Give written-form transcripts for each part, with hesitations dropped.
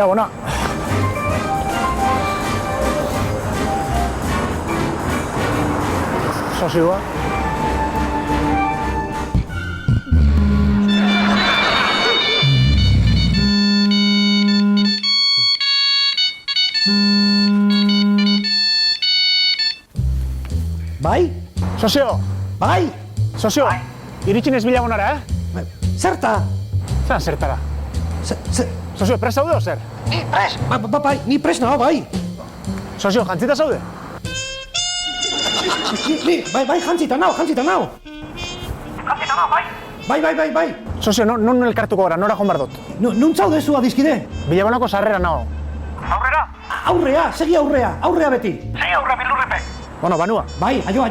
Bilabona. Sozioa. Bai? Sozio! Bai? Sozio! Iritsi nez Bilabonara, Zerta? Zeran zertara? Sozio, prest zaude o zer? Ni pres! Bai, ni pres nago, bai! Sozio, jantzita zaude? Bai, jantzita nao! Jantzita nao, bai! Sozio, non elkartuko gara, nora joan behar dut? Nun zaude zu adizkide? Bilabonako sarrera nago. Aurrea, segi aurrea beti! Segi aurrea, bilurrepe! Bueno, banua. Bai, aio.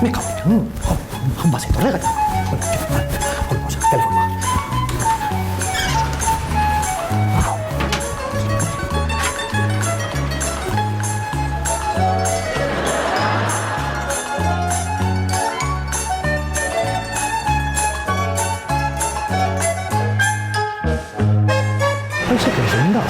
Me cago en... Han base torrega. Olmosa, telefonoa. Ai, se presenta.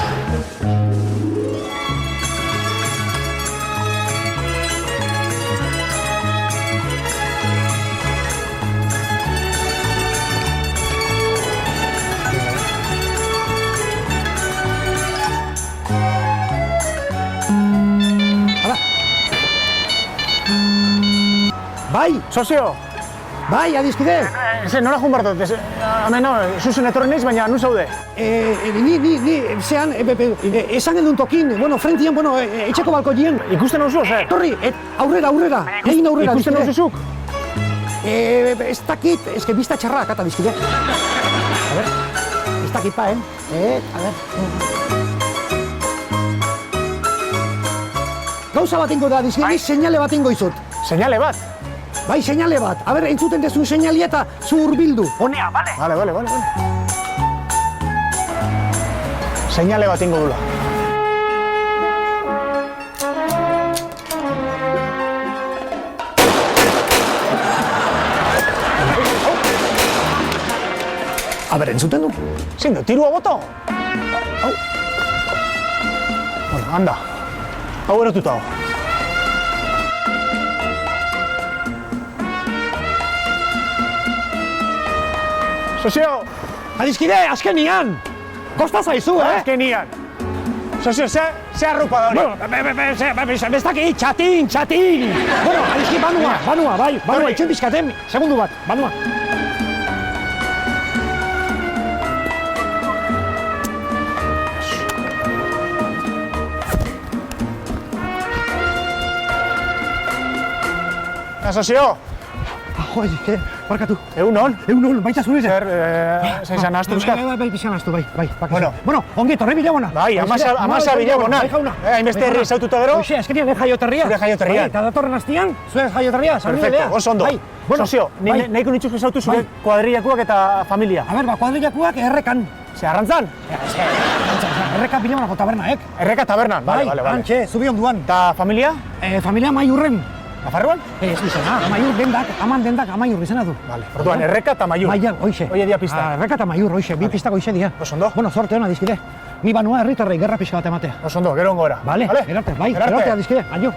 Bai, Sozio! bai, adizkide. Eze, nora joan behar dut? Hemen, zuzen etorri naiz, baina nun zaude? Ni, zean, esan edun tokin, frentian, etxeko balkoien. Ikusten hau zu, zer? Torri, aurrera, egin aurrera. Ikusten hau zuzuk? Ez dakit, eske bizta txarrak, eta bizkide. A ver, ez dakit pa, a ver. Gauza bat ingo da, dizkide, seinale bat ingo izut. Seinale bat? Bai, seinale bat. A ver, entzuten dezun seinalia eta zu hurbildu. Honea, bale? Bale. Seinale bat ingo dula. A ver, entzuten du? Zein du, tirua boto? Hau. Bueno, anda. Hau erotuta hau. Sozio! Adizkide, azkenian! Kosta zaizu, Azkenian. Sozio, ze arrupa da hori? Ez dakit, txatin! Bueno, adizki, banua, bai, itxen bizkaten, segundu bat, banua. Sozio! Jo, adizkide, barkatu. Egun hon? Baita zure zen. Zein zan ahaztu buskat? Bai, pixan ahaztu, bai. Bueno, ongi, torre Bilabona. Bai, amasa Bilabona. Bai, jauna. Hainbeste herri zaututa gero? Hoxe, azkenian jaioterria. Zure jaioterrian. Bai, eta datorren hastian, zure jaioterria. Perfecto, oso ondo. Sozio, nahiko nitxuk zautu zure kuadrillakuak eta familia. A ber, kuadrillakuak errekan. Ze arrantzan? Erreka Bilabonako tabernaek. Erreka tabernan, Bai, bale. antxe, zubi onduan. Eta familia? Familia Amaiurren. Nafarroan? Ez izena, Amaiur dendak Amaiur izena du. Vale, orduan, erreka eta maiur. Maian, hoxe. Oie dia pista. Erreka eta Amaiur, hoxe, bi pistako hoxe dia. Oso ondo. Bueno, sorte hona, dizkide. Ni banua herritarrei gerra pixka bat ematea. Oso ondo, gero ongora. Vale, gerarte, dizkide, aio.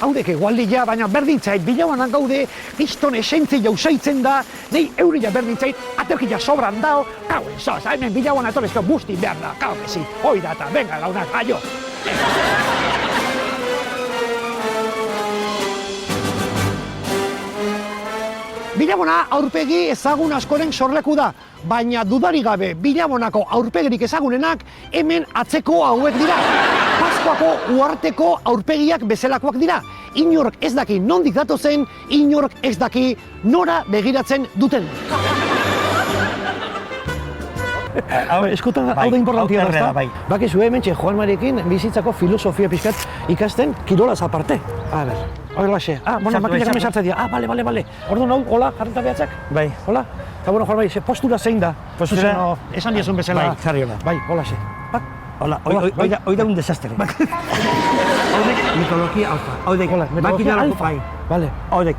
Haudek egualdia, baina berdintzait, Bilabonan gaude, kriston esentzia usaitzen da, nei eurila berdintzait, aterkia sobran dao, kauen soz, hemen Bilabona etorrezko busti behar da, kaupezi, hoi da eta, venga, launak, aio. Bilabona aurpegi ezagun askoren sorleku da, baina dudarik gabe Bilabonako aurpegirik ezagunenak hemen atzeko hauek dira. Paskoako uharteko aurpegiak bezalakoak dira. Inork ez daki nondik datozen, inork ez daki nora begiratzen duten. Eskutan hau da importantia da, bakizu hemen Juan Mariekin bizitzako filosofia pixkat ikasten kirolaz aparte. A ber. Horrelaxe. Bueno, makinak hemen sartzen dira. Bale. Orduan hau, hola, jarrita behatzak? Bai. Hola? Eta bueno, Juan, postura zein da? Postura... Esan diezun bezala. Bai, jarri hola. Bai, holaxe. Hola, hoy da un desastre. Haudek, mitologia alfa. Haudek, makina alfa. Vale. Haudek,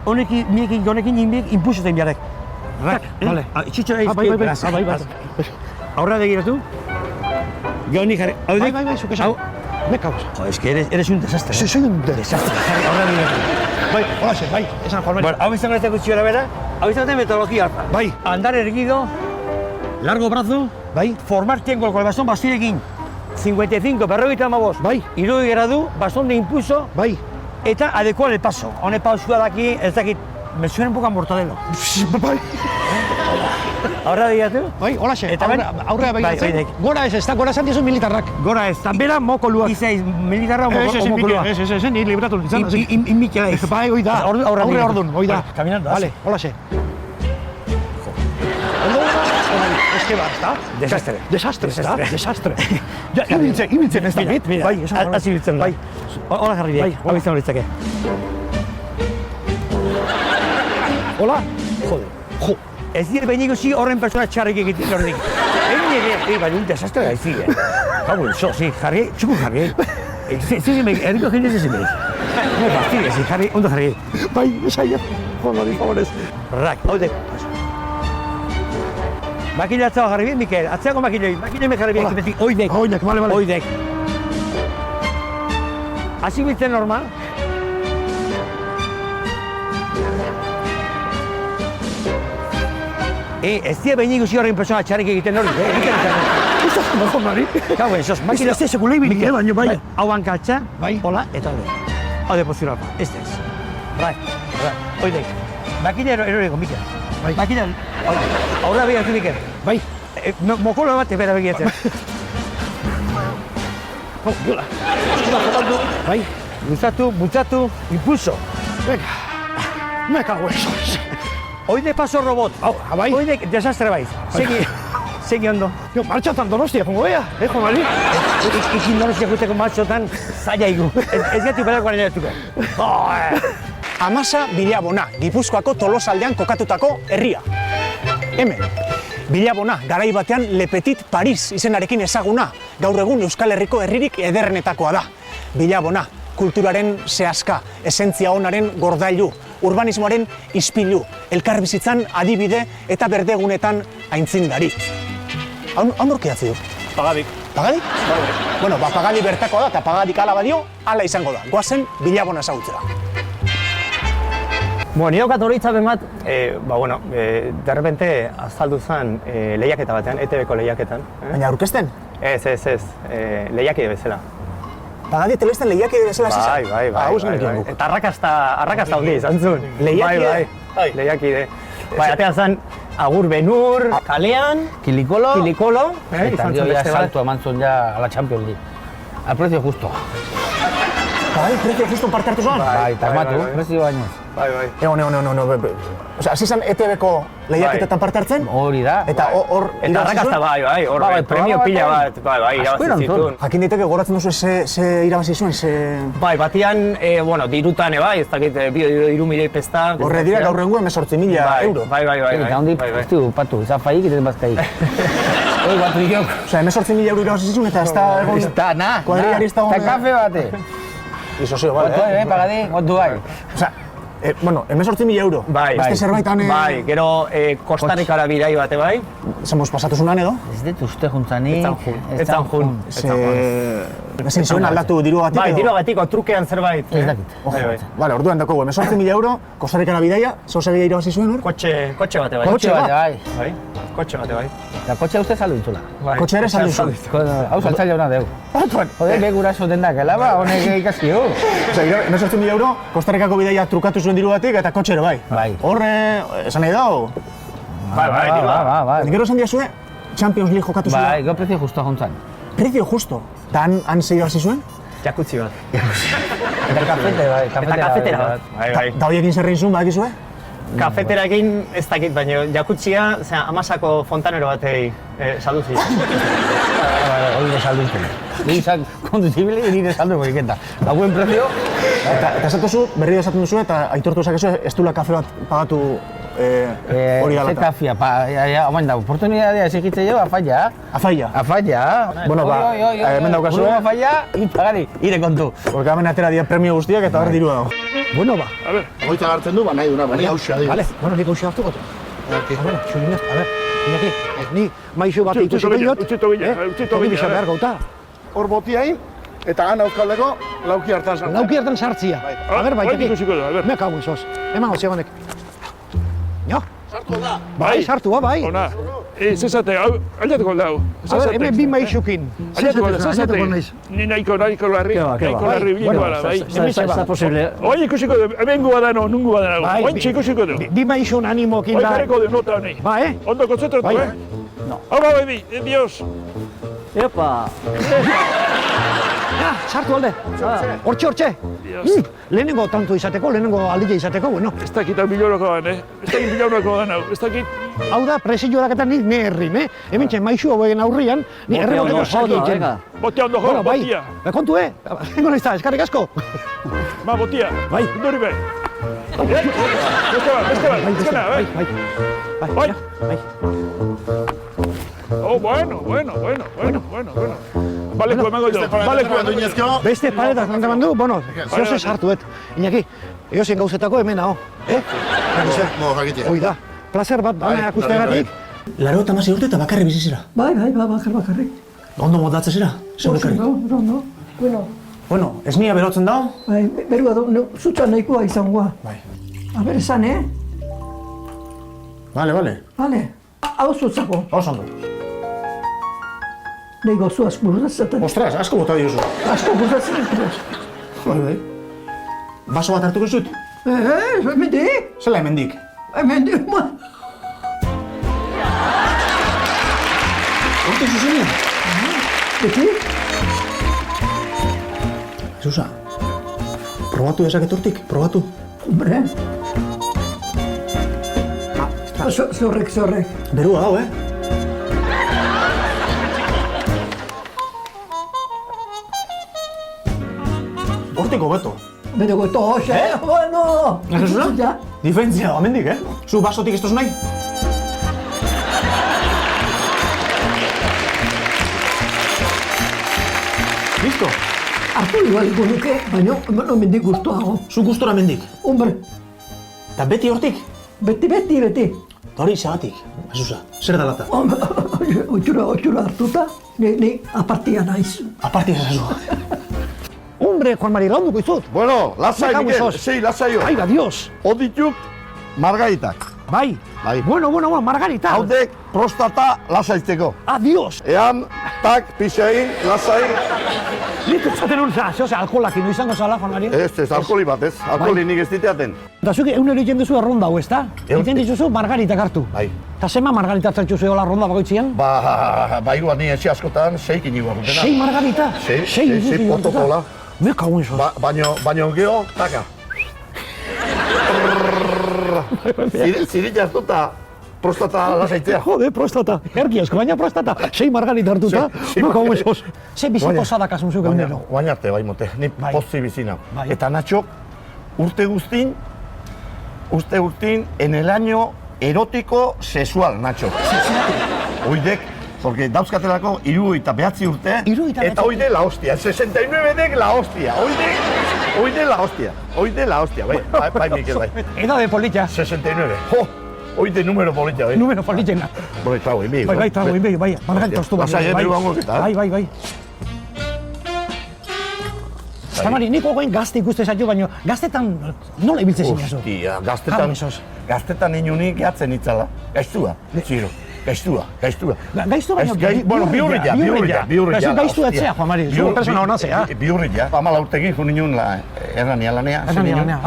honekin inbiek inpusetan biarek. Rak, vale. Txitxo egizki. Bai. Aurra begiratu. Gaunik jarri. Haudek. Bai, zuke esan. Me cago. Jo, es que eres un desastre. Sí, soy un desastre. Aurra begiratu. Bai, holaxe, bai, esan Juan. Bueno, hau izango ez gutxi bera, hau izango metodologia alfa. Bai. Andar erguido, largo brazo, Bai. formar triángulo con el bastón bastirekin. 55, berrogeita amabos. Bai. 60 gradu, bastón de impulso, Bai. eta adecuar el paso. Hone pausua daki, ez dakit, me suena un poco a mortadelo. Bai. Aurra begiratu? Bai, holaxe, Eta aurrea begiratzen. Gora ez, gora esan diezu militarrak. Gora ez, bera mokoluak. Izaiz, militarra mokoluak. Ez, ni libratu nintzen. Inmikela iz. Bai, hoi da, aurre ordun, hoi da. Caminando, Vale, holaxe. Es que basta. Desastre. Ja, ibiltzen ez dakit. Bai, hasi biltzen da. Bai, hola jarri biek, hau izan horitzake. Hola? Jo, ez dira behin ikusi horren persona txarrik egiten horrenik. Baina un desastre gaizi, Kamu, sí, jarri, txuku jarri. Erriko jendez ezin berik. No, bastire, jarri, ondo jarri. Bai, esaia, hola, di favorez. Rak, hau dek. Makina atzago jarri bien, Mikel, atzago makinoi jarri bien, beti, oidek. Vale. Oidek. Hasi biltzen normal. Ez dira behin ikusi horren persona txarrik egiten hori, egiten txarrik. Ez da, mejor mari. Kauen, sos, makina... Ez sekulei bilik, baino, bai. Hau hankatxa, Bai. hola, eta hori. Hau de postura alfa, ez ez. Rai, oidek. Makina eroreko, Mikel. Bai. Makina, aurra begiratu, Mikel. Bai. Mokolo bat ebera begiratzen. Gila. Bai. Bultzatu, impulso. Venga. Me cago en eso. Oide paso robot. Bai. Oidek desastre baiz. Segi ondo. Jo, martxatan Donostia, pongo bea, Juan Mari? Ikin Donostia guteko martxotan, zaila igu. Ez gatu berakoaren eretuko. Amasa Bilabona, Gipuzkoako Tolosaldean kokatutako herria. Hemen, Bilabona, garai batean Le Petit Paris izenarekin ezaguna, gaur egun Euskal Herriko herririk ederrenetakoa da. Bilabona, kulturaren zehazka, esentzia honaren gordailu, urbanismoaren ispilu, elkarbizitzan adibide eta berdegunetan aintzindari. Hau nork idatzi du? Pagadik. Pagadik? Bueno, Pagadi bertakoa da eta Pagadik ala badio, ala izango da. Goazen Bilabona ezagutzera. Bueno, nire okat hori itzapen bat, de repente azaldu zen lehiaketa batean, ETV-ko lehiaketan. Baina aurkezten? Ez, lehiakide bezala. Pagadi telebistan lehiakide bezala zizan? Bai. Hauz genekien guk. Eta arrakasta hundi izan zuen. Lehiakide? Bai, lehiakide. Bai, atean zen Agur Benur, kalean, Kilikolo, izan eta zen dio ya beste bat. salto eman zuen ja a la Champions League. Al precio justo. Pagadi prezio justo parte hartu zuen? Bai, eta armatu, bai. prezio baino. Bai. No. Osea, hasi zen ETV-ko lehiaketetan parte hartzen? Hori da. Eta hor Eta arrakasta bai, hor Bai, premio programa pila batean. bat, bai, Asko irabazi erantzun. zituen. Jakin daiteke goratzen duzu ze irabazi zuen, ze... Bai, batian, dirutan bai, ez dakit, 2 milioi pesta. Horre dira gaur rengoen 18.000 euro. Bai. Eta hondi, estiu, patu, izan faik, iten bazkaik. Hori bat diok. Osea, 18.000 euro irabazi zuen eta ez da egon... Está, Kuadrillari ez da Eta kafe bate. Iso vale, Otu, pagadi, otu bai. Osea, 18.000 euro. Bai. Beste zerbaitan... Bai, gero Kostarrikara birai bate bai. Zamos pasatu zunan edo? Ez dut uste juntzanik. Ez zan jun. Ezin zuen aldatu diru batik Bai, edo? diru batiko trukean zerbait. Ez dakit. Bai. Vale, orduan dakogu, 18.000 euro, Kostarrikara bidaia, zoze bidea irabazi zuen hor? Kotxe bate bai. Kotxe bat, bai. Bai, kotxe bate bai. Eta kotxe uste saldu ditula. Bai. Kotxe ere saldu zuen. Hau saltzaile hona deu. Joder, be guraso dendakela, ba, honek ikasi du. Osea, 18.000 euro, Kostarrikako bidaia trukatu zuen diru batik eta kotxe ere bai. Bai. Horre, esan nahi dau? Bai. Gero esan diazue, Champions League jokatu zuen. Bai, go prezio justo juntzan. Prezio justo. Eta han ze irabazi zuen? Jakutzi bat. Eta kafete, bai. Eta kafetera bat. Bai. Da horiekin zerrein zuen, badakizue? Kafeterakin ez dakit, baina jakutzia, Amasako fontanero batei saldu ziren. Hori saldu izten. Nizak konduzibili nire saldu egiten. Dagoen prezio... Eta esatuzu, berriro esaten duzu eta aitortu esakezu ez duela kafe bat pagatu hori dela. Ze kafia, omain da, oportunidadea esigitze jo, afaia. Afaia. Afaia. Bueno, hemen daukazue. Afaia, pagari, ire kontu. Porque hemen atera dira premio guztiak eta hor dirua dago. Bueno, ba. A ver, goitza gartzen du, nahi duna, baina hausia dira. Vale, bueno, nik hausia hartuko. A ver, Xulina, a ver, Iñaki, ni maizu bat Utzi, ituzu utzi, gehiot. utzi, Toki bisa behar gauta. Hor botiain, eta gana euskaldeko lauki hartan sartzen. Lauki hartan sartzia. A ver, bai, Bai, ikusiko da, a ver. Me cago en sos. Eman hau zegoenek. Jo? Sartu da. Bai, sartua, bai. Ona, zezate, hau, aldatuko da hau. A ver, hemen bi maizukin. Zezate, ni nahiko larri, nahiko larri bileko gara, bai. Ez posible. Hoi ikusiko du, hemen gu badano, nungu badano, Bai, ointxe ikusiko du. Bi maizun animokin Hoi da. jarriko du nota honi. Ba, Ondo konzentratu, Bai. No. Hau bai, Dios. Epa. Sartu alde. Hortxe. Dios. Lehenengo tanto izateko, lehenengo aldile izateko, bueno. Ez dakit hau biloroko dan, Ez dakit biloroko dan hau, ez dakit. Hau da, presio daketan nik ne herrin, Hemen txen maizu hauegen aurrian, ni erreboteko saki egiten. Botia ondo jo, Bueno, bai, botia. kontu, Hengo nahiz da, eskarrik asko. Ma, botia. Bai. Induri bai. Beste bat, ezkena, bai. Bai. Oh, bueno. Baleko emango du, baleko emango du. Beste paretak nanteman du, bueno, zehose sartuet. Iñaki, eosin gauzetako hemen hau, Hoi da, placer bat bana akustegatik. Laro eta masi urte eta bakarri bizi zira. Bai, bakarrik. Ondo modatzen zira, zeurekarrik. Ondo. Bueno, ez nia berotzen dago. Bai, berua zutza nahikoa izangoa. Bai. A ber, esan, Bale. Bale, hau zutzako. Oso ondo. Nahi gozu asko burrazaten. Ostras, asko bota diozu. Asko burrazaten. Bai. Baso bat hartuko zut? Hemendik? Zela hemendik? Hemendik, ma. Hortik zuzenean? Beti? Zuza, probatu dezaket hortik, probatu. Hombre. Zorrek. Berua hau, Hortik hobeto. Bede goto, hoxe, bueno. Ez zuzuna? Ja. Diferentzia da, hemendik, Zu basotik ez tozu nahi? Listo? Artu igualiko nuke, baina hemendik guztuago. Zu gustora hemendik. Hombre, Eta beti hortik? beti. Eta hori zagatik, Azusa, zer da lata? Otxura hartuta, ni apartia naiz. Aparti ezazu. Hombre, Juan Mari, launduko izut. Bueno, lasai, Me cago en Mikel, sos. sei, lasai. Ai, ba, Dios. Odituk, margaritak. Bai. Bai. Bueno, Margarita. Haudek prostata lasaitzeko. Adiós. Ean, tak, pixain, lasai. Nik zaten hori zehose, alkoholak ino izango zala, Juan Mari. Ez, alkoholi bat, ez. Alkoholi nik ez diteaten. Eta zuke egunero egiten duzu erronda hau, ezta? Egiten dituzu margaritak hartu. Bai. Eta zema margarita hartzen zuela ronda bagoitzian? Baigua ni etxe askotan, 6 kinigua gutena. 6 margarita? Sei protokola. Me cago en sos. Baino geho, taka. Zirilla hartuta prostata lasaitzea. Jode, prostata. Erki asko, baina prostata. 6 margarita hartuta. Sei Me cago en margarita. sos. Ze biziko zadakasun zuke egunero. Baina arte, bai mote, ni Bai. pozzi bizina. Bai. Eta Natxok, urte guztin, en el año erótico sexual, Natxok. Oidek, porque dauzkatelako 79 urte, 79. eta oide la hostia, 69 dek la hostia, oide la hostia, bai, Mikel, bai. Edade polita. 69, jo, oide numero polita, bai. Numero politena. Bai, trago, inbegi. Bai, trago, inbegi, bai. Margarita ostu bat. Lasai, ere guango eta. Bai. Zamari, nik ogoen gazte ikuste zaitu, baina gaztetan nola ibiltze zinezu? Hostia, Jarmesos. gaztetan inunik gehatzen itzala. Gaiztua, ziro. Gaiztua. Gaiztu baina... Bueno, bihurria. Gaiztu gaiztu etzea, Juan Mari. Zu persona hona zea. Bihurria. 14 urtekin jo ninun errania lanea.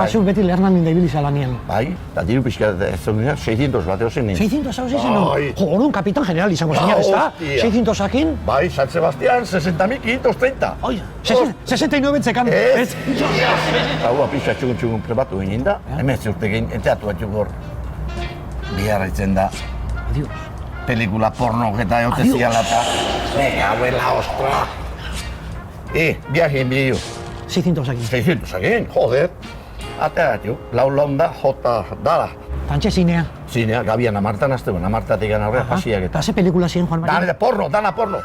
Zu beti lernan da ibiliza lanien. Bai, eta diru pixka ez zonina, 600 bateo zen nien. 600 hau zezen no? Bai. Jo, orduan kapitan general izango zina, ez da? Hostia. 600 akin? Bai, San Sebastián, 60.530. Oi, 69 tzekan. Ez. Eta hua pixa txugun prebatu ginen da, 19 urtekin, enteatu bat hor. Biharra itzen da. Adiós. pelikula pornok eta egote ziala eta... Venga, abuela, ostra! Viaje en medio. 600 aquí. 600 egin, joder. Atea, tio, laun da, jota, dala. Tantxe zinea. Zinea, gabian amartan azteuen, amartatik gana horrean pasiak eta... Eta ze pelikula ziren, Juan Maria? Dana porno.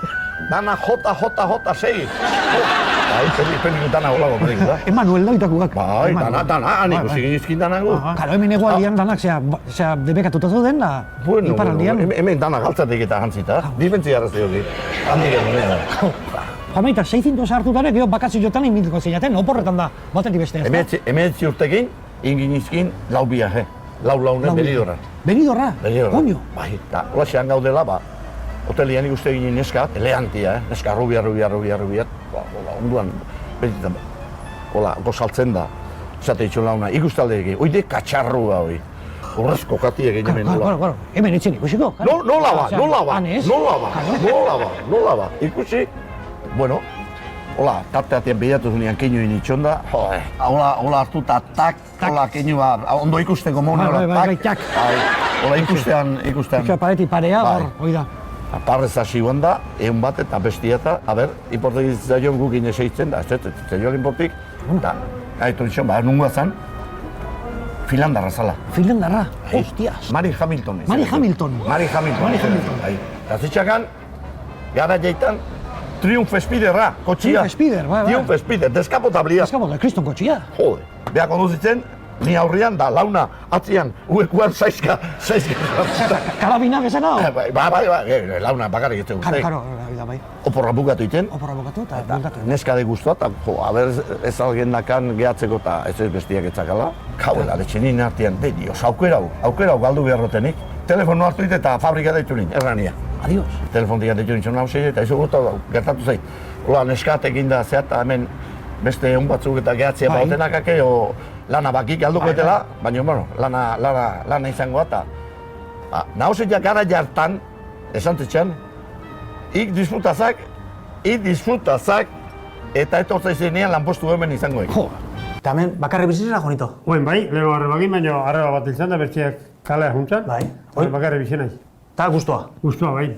Dana jota, segi. Pelikula dana holago pelikula. Emanuel Davitakugak. Bai, dana, nik usigin izkin danago. Karo, hemen egoaldian danak, zera, debekatuta zauden da, iparaldian. Hemen dana galtzatik eta jantzita. Difentzi arrazio hori. Handik egun, Juan Maria, 600 hartutarek, gero bakazioetan inbituko zeinaten, oporretan da, batetik beste ez da? Hemetzi urtekin, ingin izkin, lau biaje. Launen Benidorra. Benidorra? Oño? Bai, eta holaxean gaudela, hotelian ikuste ginen neska, elegantia, neska rubia, onduan, betitan, hola, gozaltzen da, esate ditxo launa, ikustaldeekin, oide katxarrua hori, horrezko katiek egin hemen nola. Claro, hemen etxen ikusiko. Nola ba, ikusi, bueno, hola, tarteatien behiratu zunean keinu initxonda, hola hartu eta tak, hola keinu ondo ikusteko mone, hola tak, hola ikustean. Ikusten paretik parea, hori da. Parrez hasi guan da, egun bat eta bestia eta, inportek zaion guk ineseitzen da, ez zaion inportik, eta, gaitu nixon, nungoa zan, Finlandarra zala. Finlandarra? Hostias! Mary Hamilton. Mary Hamilton. Eta zitxakan, gara jaitan, Triumph Speederra, kotxia. Triumph Speeder, deskapotabilia. Kriston kotxia. Jode, beha konduzitzen, ni aurrian da, launa, atzian, uekuan saizka. Karabina bezan hau? Bai, launa bakarrik ez dugu. Karo, bai. Oporra bukatu iten. Oporra bukatu eta bultatu. Neska de guztua, eta haber ez algendakan gehatzeko eta ez bestiak etzakala. Kauela, letxenin artean, Dios, aukera hau galdu beharrotenik. Telefono hartu dit eta fabrika deitu nin, errania. Adios. Telefontik deitu nintzen nauzei eta izo gurtu gertatu zei. Ola, neskatekin da zeat, hemen beste egun batzuk eta gehatzea bautenak ake, lana bakik alduko etela, baina, bueno, lana izango eta... Nauzea gara jartan, esan zitxan, ik disfrutazak, eta etortza izenean lanpostu hemen izango Jo. Eta hemen bakarri bizizera, Juanito? Oen bai, leheno arrebakin, baina arreba bat izan da bertziak kalea juntzan. Bai. Oen bakarri bizenaiz. Eta guztua? Guztua, bai.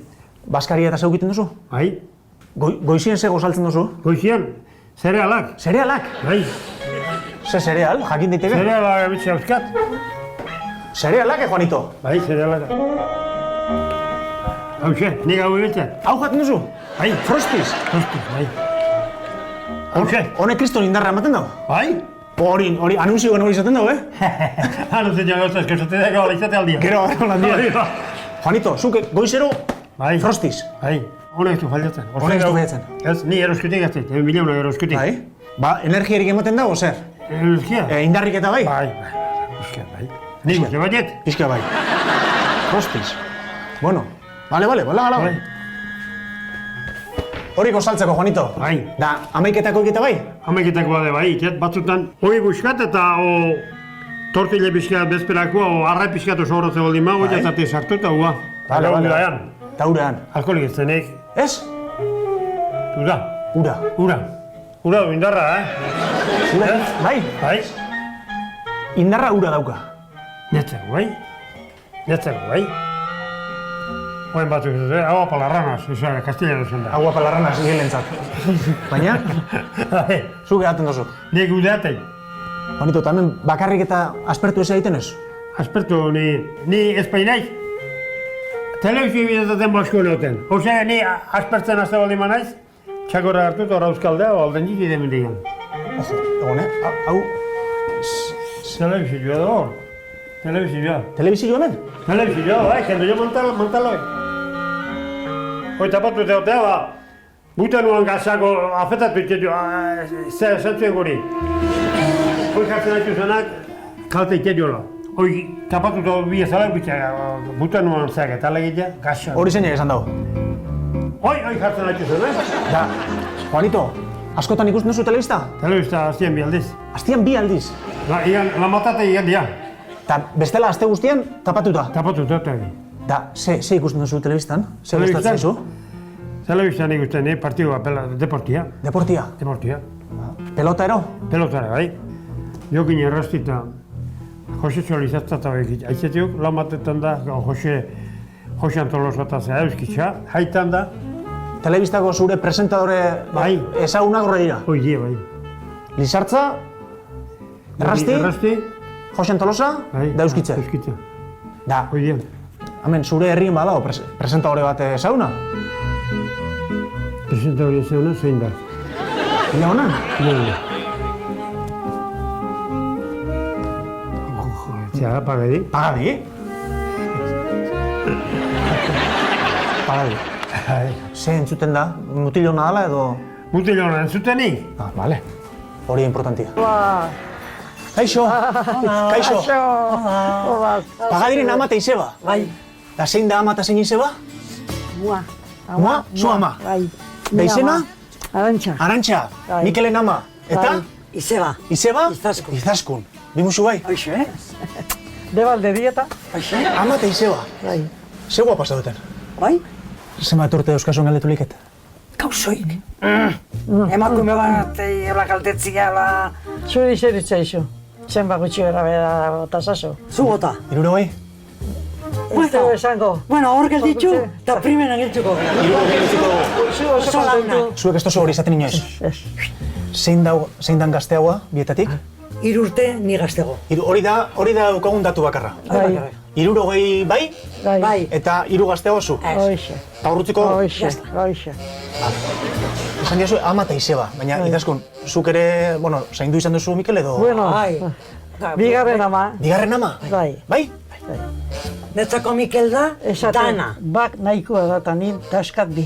Baskaria eta zeugiten duzu? Bai. Goizien ze gozaltzen duzu? Goizien, zerealak. Zerealak? Bai. Ze zereal, jakin daiteke? Zerealak bitxe euskat. Zerealak, Juanito? Bai, zerealak. Hauxe, nik hau egitzen. Hau jaten duzu? Bai. Frostiz? Frostiz, bai. Hauxe. Honek kriston indarra ematen dago? Bai. Hori anunzioen hori izaten dago, Anunzioen gauza, eskozatea dago izate aldia. Gero, landia. Juanito, zuke goizero, frostiz? Bai. Honek du faldatzen. Honek du faldatzen? Ez, ni eroskutik gaztet, 1.000.000 eroskutik. Bai? Ba, energiarik ematen dago, zer? Energia? Indarrik eta bai? Bai. Pizka, bai. Nik uste baiet? Pizka, bai. Frostiz. Bueno, bale, bai. Hori gozaltzeko, Juanito? Bai. Da, amaiketako egita bai? Amaiketako bade bai, batzutan hori buskat eta tortile pixkat bezperakoa, arrai pixkat oso horretze baldin mago, jatate sartu eta hua. Bale. Eta urean? Alkoholik ez zenek. Ez? Ura. Ura du indarra, Ura, bai? Bai. Indarra ura dauka? Netzeko, bai. Oen batzuk ez, agua palarranas, Castellano esan da. Agua palarranas, gelentzat. Baina? Zu gehaten duzu? Nik udeaten. Juanito, eta hemen bakarrik eta aspertu ez egiten ez? Aspertu, ni espainaiz. Telebizio bidezaten bosko neoten. Osea, ni aspertzen azte baldin manaiz, txakorra hartu eta Euskaldea o alden jiki demen digan. Ojo, egon, hau... Telebizioa da hor. Telebizioa hemen? Telebizioa, bai, jendo jo montalo. Hoi tapatu eta hotea, butenuan gazako afetatu itetu, zentzuen guri. Hoi jartzen haitu zenak, kalte itetuela. Hoi tapatu eta bia zala butenuan zeak eta legitea, gazan. Hori zeinak esan dago? Hoi jartzen haitu zenak. Da, Juanito, askotan ikusten duzu telebista? Telebista aztien bi aldiz. Aztien bi aldiz? La matate igan dia. Eta bestela aste guztien tapatuta? Tapatuta eta egin. Da, ze ikusten duzu telebistan? Ze gustatzen zu? Telebistan ikusten, partidua, deportia. Deportia? Deportia. Pelota ero? Pelota ero, bai. Jokin errastita, Jose Solizazta eta egit. Aizetiok, lan batetan da, Jose Josean Tolosata zera euskitza, haitan da. Telebistako zure presentadore Bai. ezagunak horre dira. Oie, bai. Lizartza, Errasti, Errasti, Josean Tolosa, bai. da euskitze. Euskitza, Da, oie. hemen zure herrien badago presentadore bat ezaguna. Presenta hori zeuna, zein da. Ila honan? Zera, pagadi. Pagadi? Pagadi. Ze entzuten da? Mutil hona dala edo... Mutil hona entzutenik? Ah, bale. Hori importantia. Kaixo! Kaixo! Pagadiren ama eta izeba? Bai, Da zein da ama eta zein izeba? mua. Mua? Zu ama? Bai. Da izena? Arantxa. Arantxa, Bai. Mikelen ama. Eta? Izeba. Izeba? Izaskun. Izaskun. Bimuzu bai? Hoxe, Debalde dieta. Hoxe. Ama eta izeba. Bai. Ze guapa zaudeten? Bai? Zenbat urte euskazuen galdetu liket? Gauzoik. Emakume bat, ela kaltetzia, la... Zuri zer itzaizu. Zenba gutxi bera bota zazo. Zu bota. Hirurogei? Ez dugu esango. Bueno, hor gelditzu, eta primeran geltuko. Zu oso kontentu. Zuek ez tozu hori izaten inoiz? Zein dan gazteagoa, bietatik? 3 urte ni gaztego. Hori da daukagun datu bakarra. Bai, 60 bai, Bai. eta 3 gazteago zu. hoxe, Eta urrutziko, hoxe, hoxe. esan diazu ama eta izeba, baina Izaskun, zuk ere, bueno, zaindu izan duzu Mikel edo... Bueno, Bai. bigarren ama. Bigarren ama? Bai. Bai? Netzako Mikel da, Esaten, dana. bak nahikoa da eta nien taskat bi.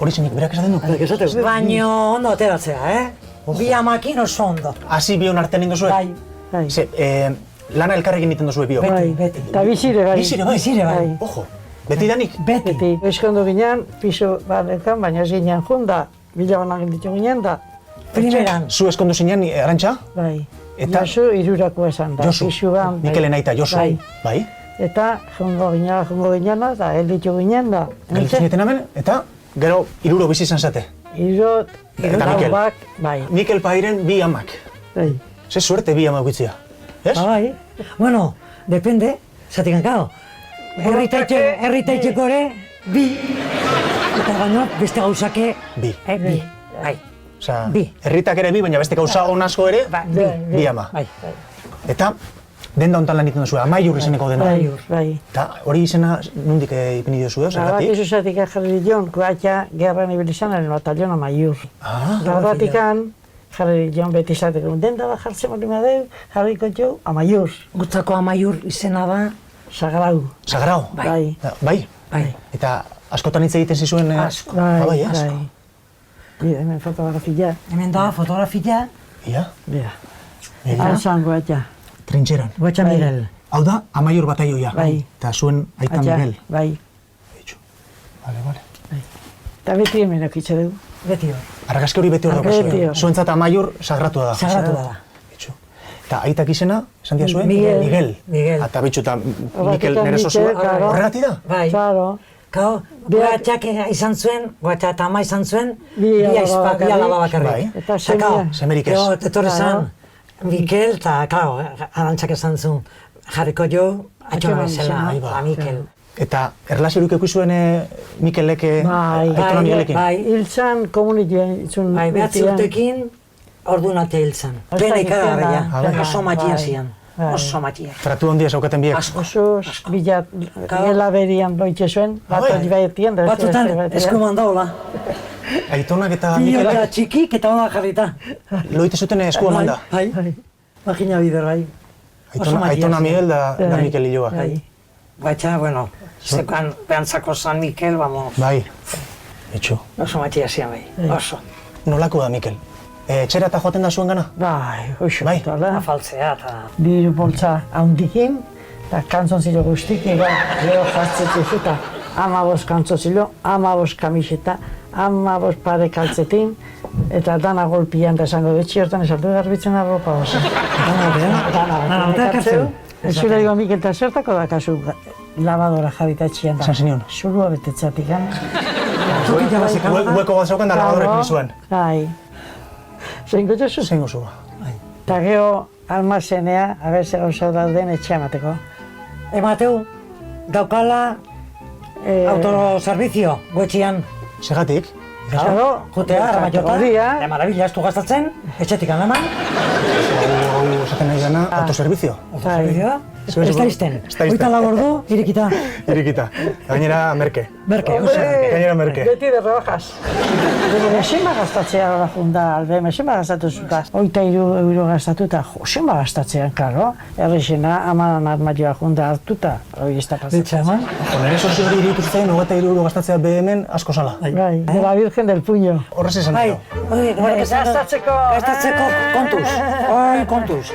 Hori zeinik, berak esaten du? Baino ondo ateratzea, Bi amakin oso ondo. Hasi bion artean induzue? Bai. Bai, Ze, lana elkarrekin egiten duzue bio? bai. beti. Eta bizire bai. Bizire bai? Bizire bai. Ojo, beti danik? Beti. Beti. Eskondo ginen, piso batetan, baina ez ginen junda. Bilabanak ditu ginen da. Primeran. Zu eskondu zinean, Arantxa? Bai. Eta? Josu irurako esan da. Josu, Pisu ban, bai. Mikelen aita, Josu. Bai. Bai? Eta jongo ginen da, gelditu ginen da. Gelditu zineten hemen, eta gero 3 bizi izan zate. Irot, Eta Mikel? bak, bai. Mikel Pairen 2 amak. Bai. Ze suerte 2 amak ukitzia. Ez? Bai. Bueno, depende, zatik hankao. Herritaitzeko ere, bi. Eta baino, beste gauzake, Bi. bi. Bai. Osea, Bi. herritak ere 2, baina beste gauza on asko ere, bi ama. Bai. Eta denda hontan lan egiten duzu, Amaiur izeneko denda. Bai, bai. Eta hori izena nondik ipini diozu, Bat zergatik? izu zatik jarri dion, kuatxa gerran ibili zan, el batallon amaiur. Ah, Garbatikan, jarri dion beti zateko, denda da jartzen bali madeu, jarriko jo, amaiur. Gutzako amaiur izena da, Sagrau. Sagrao? Bai. Bai? bai. Eta askotan hitz egiten zizuen... Asko. Bai, asko. bai. Bide, hemen fotografia. Hemen da, fotografia, Ia? Bida. Begira? Alzan guatxa. Trintxeran. Guatxa Miguel. Hau da, Amaiur bataioia. Bai. Eta zuen aita Miguel. Bai. Bitxu. Vale. Eta beti hemen okitze dugu. Beti hor. Argazki hori beti hor Beti daukazue. hor. Zuentzat Amaiur sagratua da. Sagratu da. Bitxu. Eta aitak izena, esan diazue? Miguel. Miguel. Eta bitxu, eta Mikel Horregatik nire zozua. Mikel, claro. Horregatik da? Bai. Claro. Kao, guatxak izan zuen, guatxa eta ama izan zuen, Bi alaba bakarrik. alaba bakarrik. Bai. Eta kao, semea. Semerik ez. Gero, etorri Claro. zan, Mikel, eta, klaro, Arantxak esan zuen, jarriko jo, atxona bezala, Bai, ba, Mikel. Eta erlaziorik eukizuen Mikelek Bai. aitona Miguelekin? Bai, Hiltzan komunituen itzun. bai, behatzi urtekin, ordu nate hil zen. Osta Pena egiten da. ikaragarria, Ah, bai. oso matia Bai. zian, Bai. oso matia. Tratu handia zaukaten biek. Asko. Oso bilat gela berian loitxe zuen, bat bai. hori baitien. Batzutan, eskuman daula. Aitonak eta Biota Mikelek txikik eta hona jarrita. loite zuten eskuan manda. Bai, magina bider, bai. Oso matia Aitona zen. Miguel da Bai. Mikel hiloa. Bai. Guatxa, bueno, zeukan behantzako San Mikel, vamos, Bai. Bitxu. oso matia zian, bai, oso. Nolako da Mikel? Etxera eta joaten da zuen gana? Bai, oixo. Bai. Afaltzea eta... Diru poltsa haundikin, eta kantzonzilo guztik, gero jartzetik eta 15 kantzonzilo, 15 kamiseta, 15 pare kaltzetin, eta dana golpian da esango betxi hortan esartu garbitzen arropa oso. Dana ekartzeu. Zure digo Mikel eta zertako da kasu lavadora jabitatxian da. Esan zenion? Zurua betetzatik, Hueko bat zaukan da lavadorekin zuen. Bai. Zein gotxozu? Zein gozu. Eta gero almazenea, abertze gauza dauden etxea emateko. Emateu, daukala Autoservizio, guetxian. Segatik? Claro, jutea, armaiota. Kategoria. De maravilla, ez du gastatzen, etxetik anaman. Hau esaten nahi dena, autoservizio. Autoservizioa. Ez da izten. Ez da izten. Hoita lau ordu, irekita. Irikita. Gainera, merke. Merke, oso merke. Gainera merke. Beti de rebajas. Zenba gastatzea gara junda, albe, zenba gastatu zuta. 83 euro gastatuta, zenba gastatzean, klaro. Errexena, amaran armaioa junda hartuta, hori ez da pasatzen. Ditza eman. Nire sozio hori iritu zitzaion, 93 euro gastatzea BM-en asko sala. Bai, de la Virgen del Puño. Horrez esan Bai, dio. Gastatzeko. Gastatzeko kontuz. Oi, kontuz.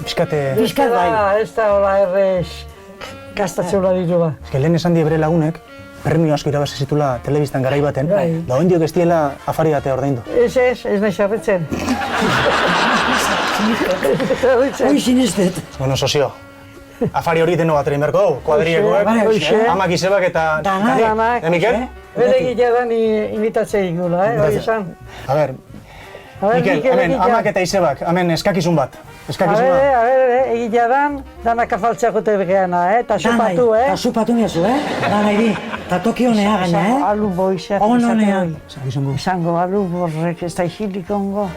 Piskate... Bizkat bai. Ez da hola errez gastatzea hola dirua. Eske lehen esan die bere lagunek, premio asko irabazi zitula telebistan garai baten, Bai. da oindiok ez diela afari batea ordaindu. Ez nahi sarritzen. Oi, sinestet. Bueno, sozio, afari hori deno bat egin beharko dugu, kuadriekoek, Bai, hoxe. amak izebak eta... Danak. Danak. Mikel? Bere gila da ni imitatzea ingula, hori esan. A ber, Mikel, hemen, amak eta izebak, hemen eskakizun bat. Eskakizuna. A ber, egila dan, danak afaltzea jote begeana, eta supatu, Eta supatu nezu, Dana iri. Eta toki honea gaina, Alu boixak On honea. Esango, alu borrek ez da isilik ongo.